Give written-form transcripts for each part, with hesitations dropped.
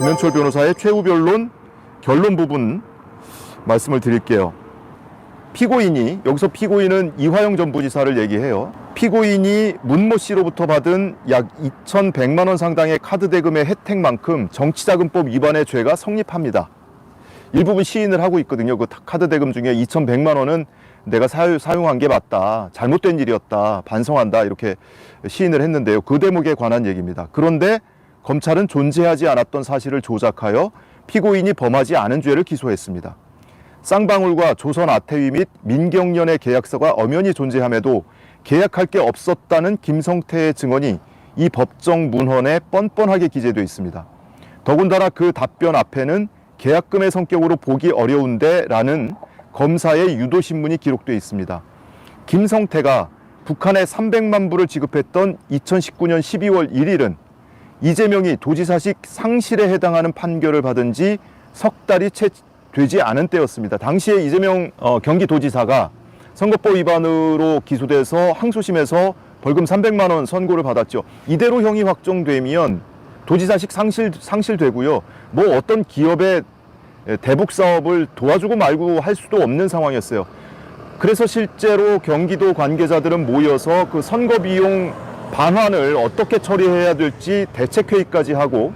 김현철 변호사의 최후 변론 결론 부분 말씀을 드릴게요. 여기서 피고인은 이화영 전 부지사를 얘기해요. 피고인이 문모 씨로부터 받은 약 2,100만 원 상당의 카드 대금의 혜택만큼 정치자금법 위반의 죄가 성립합니다. 일부분 시인을 하고 있거든요. 그 카드 대금 중에 2,100만 원은 내가 사용한 게 맞다, 잘못된 일이었다, 반성한다, 이렇게 시인을 했는데요. 그 대목에 관한 얘기입니다. 그런데 검찰은 존재하지 않았던 사실을 조작하여 피고인이 범하지 않은 죄를 기소했습니다. 쌍방울과 조선 아태위 및 민경련의 계약서가 엄연히 존재함에도 계약할 게 없었다는 김성태의 증언이 이 법정 문헌에 뻔뻔하게 기재되어 있습니다. 더군다나 그 답변 앞에는 계약금의 성격으로 보기 어려운데 라는 검사의 유도신문이 기록되어 있습니다. 김성태가 북한에 300만 불을 지급했던 2019년 12월 1일은 이재명이 도지사직 상실에 해당하는 판결을 받은 지 석 달이 채 되지 않은 때였습니다. 당시에 이재명 경기도지사가 선거법 위반으로 기소돼서 항소심에서 벌금 300만 원 선고를 받았죠. 이대로 형이 확정되면 도지사직 상실되고요. 뭐 어떤 기업의 대북 사업을 도와주고 말고 할 수도 없는 상황이었어요. 그래서 실제로 경기도 관계자들은 모여서 그 선거 비용 반환을 어떻게 처리해야 될지 대책회의까지 하고,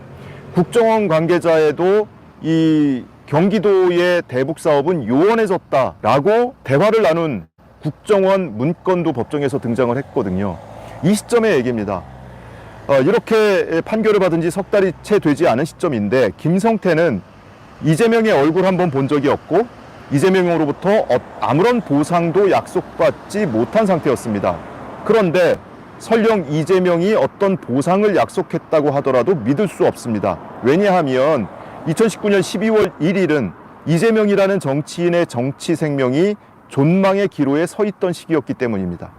국정원 관계자에도 이 경기도의 대북 사업은 요원해졌다라고 대화를 나눈 국정원 문건도 법정에서 등장을 했거든요. 이 시점의 얘기입니다. 이렇게 판결을 받은 지 석 달이 채 되지 않은 시점인데 김성태는 이재명의 얼굴 한번 본 적이 없고 이재명으로부터 아무런 보상도 약속받지 못한 상태였습니다. 그런데 설령 이재명이 어떤 보상을 약속했다고 하더라도 믿을 수 없습니다. 왜냐하면 2019년 12월 1일은 이재명이라는 정치인의 정치 생명이 존망의 기로에 서 있던 시기였기 때문입니다.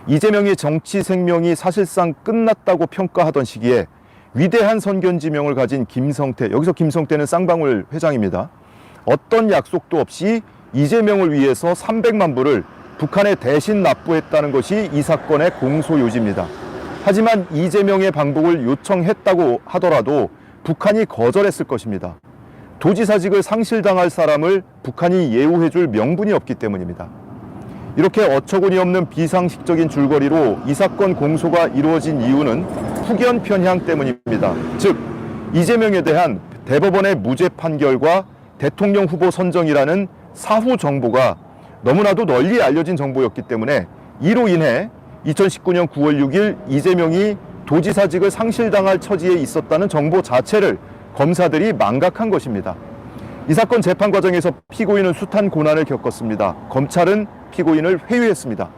이재명의 정치 생명이 사실상 끝났다고 평가하던 시기에 위대한 선견지명을 가진 김성태, 여기서 김성태는 쌍방울 회장입니다. 어떤 약속도 없이 이재명을 위해서 300만 불을 북한에 대신 납부했다는 것이 이 사건의 공소 요지입니다. 하지만 이재명의 방북을 요청했다고 하더라도 북한이 거절했을 것입니다. 도지사직을 상실당할 사람을 북한이 예우해줄 명분이 없기 때문입니다. 이렇게 어처구니 없는 비상식적인 줄거리로 이 사건 공소가 이루어진 이유는 후견 편향 때문입니다. 즉, 이재명에 대한 대법원의 무죄 판결과 대통령 후보 선정이라는 사후 정보가 너무나도 널리 알려진 정보였기 때문에 이로 인해 2019년 9월 6일 이재명이 도지사직을 상실당할 처지에 있었다는 정보 자체를 검사들이 망각한 것입니다. 이 사건 재판 과정에서 피고인은 숱한 고난을 겪었습니다. 검찰은 피고인을 회유했습니다.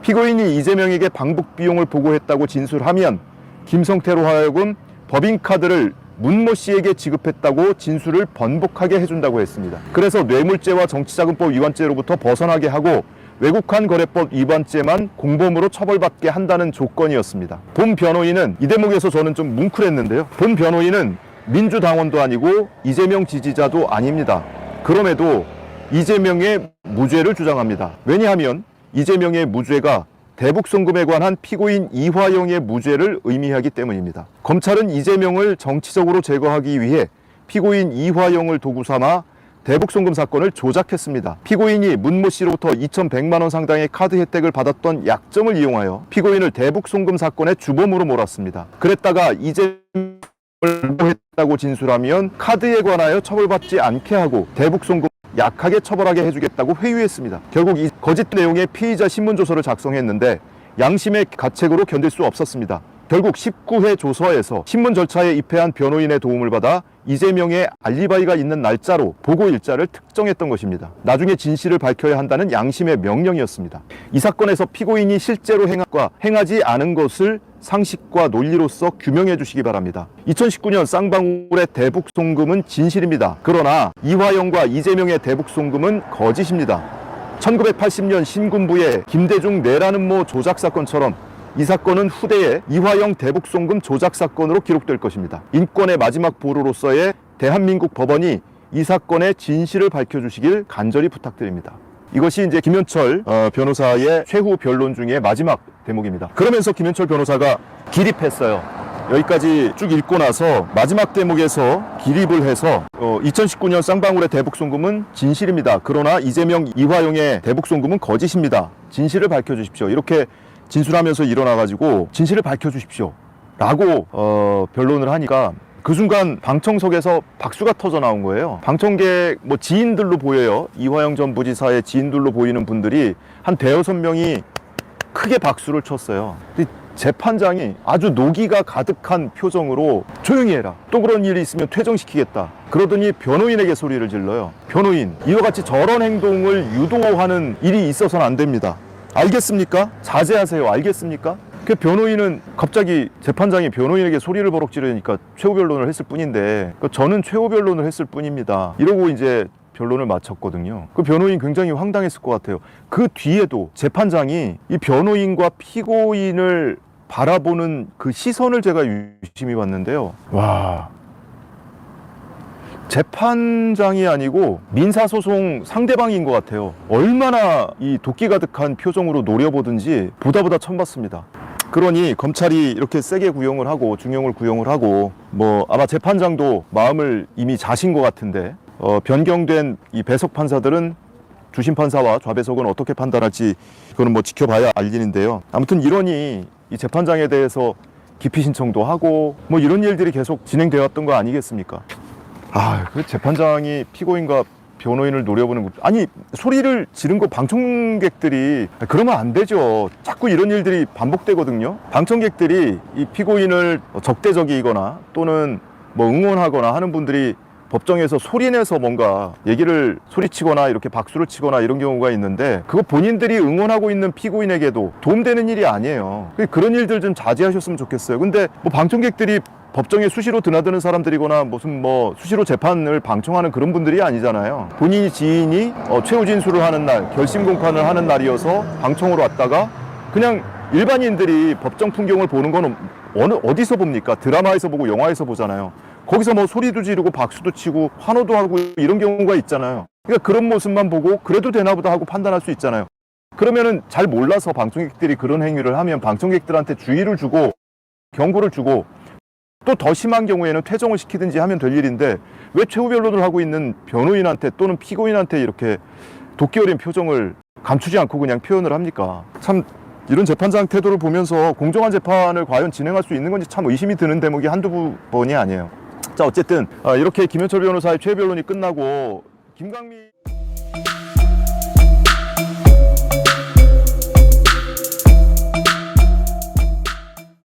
피고인이 이재명에게 방북 비용을 보고했다고 진술하면 김성태로 하여금 법인카드를 문모 씨에게 지급했다고 진술을 번복하게 해준다고 했습니다. 그래서 뇌물죄와 정치자금법 위반죄로부터 벗어나게 하고 외국환 거래법 위반죄만 공범으로 처벌받게 한다는 조건이었습니다. 본 변호인은, 이 대목에서 저는 좀 뭉클했는데요. 본 변호인은 민주당원도 아니고 이재명 지지자도 아닙니다. 그럼에도 이재명의 무죄를 주장합니다. 왜냐하면 이재명의 무죄가 대북송금에 관한 피고인 이화영의 무죄를 의미하기 때문입니다. 검찰은 이재명을 정치적으로 제거하기 위해 피고인 이화영을 도구 삼아 대북송금 사건을 조작했습니다. 피고인이 문모 씨로부터 2,100만 원 상당의 카드 혜택을 받았던 약점을 이용하여 피고인을 대북송금 사건의 주범으로 몰았습니다. 그랬다가 이재명을 했다고 진술하면 카드에 관하여 처벌받지 않게 하고 대북송금 약하게 처벌하게 해주겠다고 회유했습니다. 결국 이 거짓 내용의 피의자 신문조서를 작성했는데 양심의 가책으로 견딜 수 없었습니다. 결국 19회 조서에서 신문 절차에 입회한 변호인의 도움을 받아 이재명의 알리바이가 있는 날짜로 보고 일자를 특정했던 것입니다. 나중에 진실을 밝혀야 한다는 양심의 명령이었습니다. 이 사건에서 피고인이 실제로 행함과 행하지 않은 것을 상식과 논리로서 규명해 주시기 바랍니다. 2019년 쌍방울의 대북송금은 진실입니다. 그러나 이화영과 이재명의 대북송금은 거짓입니다. 1980년 신군부의 김대중 내라는 모 조작 사건처럼 이 사건은 후대의 이화영 대북송금 조작 사건으로 기록될 것입니다. 인권의 마지막 보루로서의 대한민국 법원이 이 사건의 진실을 밝혀주시길 간절히 부탁드립니다. 이것이 이제 김현철 변호사의 최후 변론 중에 마지막 대목입니다. 그러면서 김현철 변호사가 기립했어요. 여기까지 쭉 읽고 나서 마지막 대목에서 기립을 해서 2019년 쌍방울의 대북 송금은 진실입니다. 그러나 이재명, 이화영의 대북 송금은 거짓입니다. 진실을 밝혀주십시오. 이렇게 진술하면서 일어나가지고 진실을 밝혀주십시오. 라고 변론을 하니까 그 순간 방청석에서 박수가 터져 나온 거예요. 방청객 뭐 지인들로 보여요. 이화영 전 부지사의 지인들로 보이는 분들이 한 대여섯 명이 크게 박수를 쳤어요. 재판장이 아주 노기가 가득한 표정으로 조용히 해라. 또 그런 일이 있으면 퇴정시키겠다. 그러더니 변호인에게 소리를 질러요. 변호인, 이와 같이 저런 행동을 유도하는 일이 있어서는 안 됩니다. 알겠습니까? 자제하세요. 알겠습니까? 그 변호인은 갑자기 재판장이 변호인에게 소리를 버럭 지르니까 최후 변론을 했을 뿐인데 저는 최후 변론을 했을 뿐입니다. 이러고 이제 변론을 마쳤거든요. 그 변호인 굉장히 황당했을 것 같아요. 그 뒤에도 재판장이 이 변호인과 피고인을 바라보는 그 시선을 제가 유심히 봤는데요. 와, 재판장이 아니고 민사소송 상대방인 것 같아요. 얼마나 이 도끼 가득한 표정으로 노려보든지 보다 처음 봤습니다. 그러니 검찰이 이렇게 세게 구형을 하고 중형을 구형을 하고 뭐 아마 재판장도 마음을 이미 자신 것 같은데 변경된 이 배석 판사들은 주심 판사와 좌배석은 어떻게 판단할지 그거는 뭐 지켜봐야 알 일인데요. 아무튼 이러니 이 재판장에 대해서 기피 신청도 하고 뭐 이런 일들이 계속 진행되었던 거 아니겠습니까? 그 재판장이 피고인과 변호인을 노려보는 것, 아니 소리를 지른 거 방청객들이 그러면 안 되죠. 자꾸 이런 일들이 반복되거든요. 방청객들이 이 피고인을 적대적이거나 또는 뭐 응원하거나 하는 분들이 법정에서 소리내서 뭔가 얘기를 소리치거나 이렇게 박수를 치거나 이런 경우가 있는데 그거 본인들이 응원하고 있는 피고인에게도 도움되는 일이 아니에요. 그런 일들 좀 자제하셨으면 좋겠어요. 근데 뭐 방청객들이 법정에 수시로 드나드는 사람들이거나 무슨 뭐 수시로 재판을 방청하는 그런 분들이 아니잖아요. 본인이 지인이 최후 진술을 하는 날, 결심 공판을 하는 날이어서 방청으로 왔다가 그냥 일반인들이 법정 풍경을 보는 건 어디서 봅니까? 드라마에서 보고 영화에서 보잖아요. 거기서 뭐 소리도 지르고 박수도 치고 환호도 하고 이런 경우가 있잖아요. 그러니까 그런 모습만 보고 그래도 되나 보다 하고 판단할 수 있잖아요. 그러면은 잘 몰라서 방청객들이 그런 행위를 하면 방청객들한테 주의를 주고 경고를 주고 또 더 심한 경우에는 퇴정을 시키든지 하면 될 일인데 왜 최후 변론을 하고 있는 변호인한테 또는 피고인한테 이렇게 도끼 어린 표정을 감추지 않고 그냥 표현을 합니까? 참 이런 재판장 태도를 보면서 공정한 재판을 과연 진행할 수 있는 건지 참 의심이 드는 대목이 한두 번이 아니에요. 자, 어쨌든 이렇게 김현철 변호사의 최후 변론이 끝나고 김강민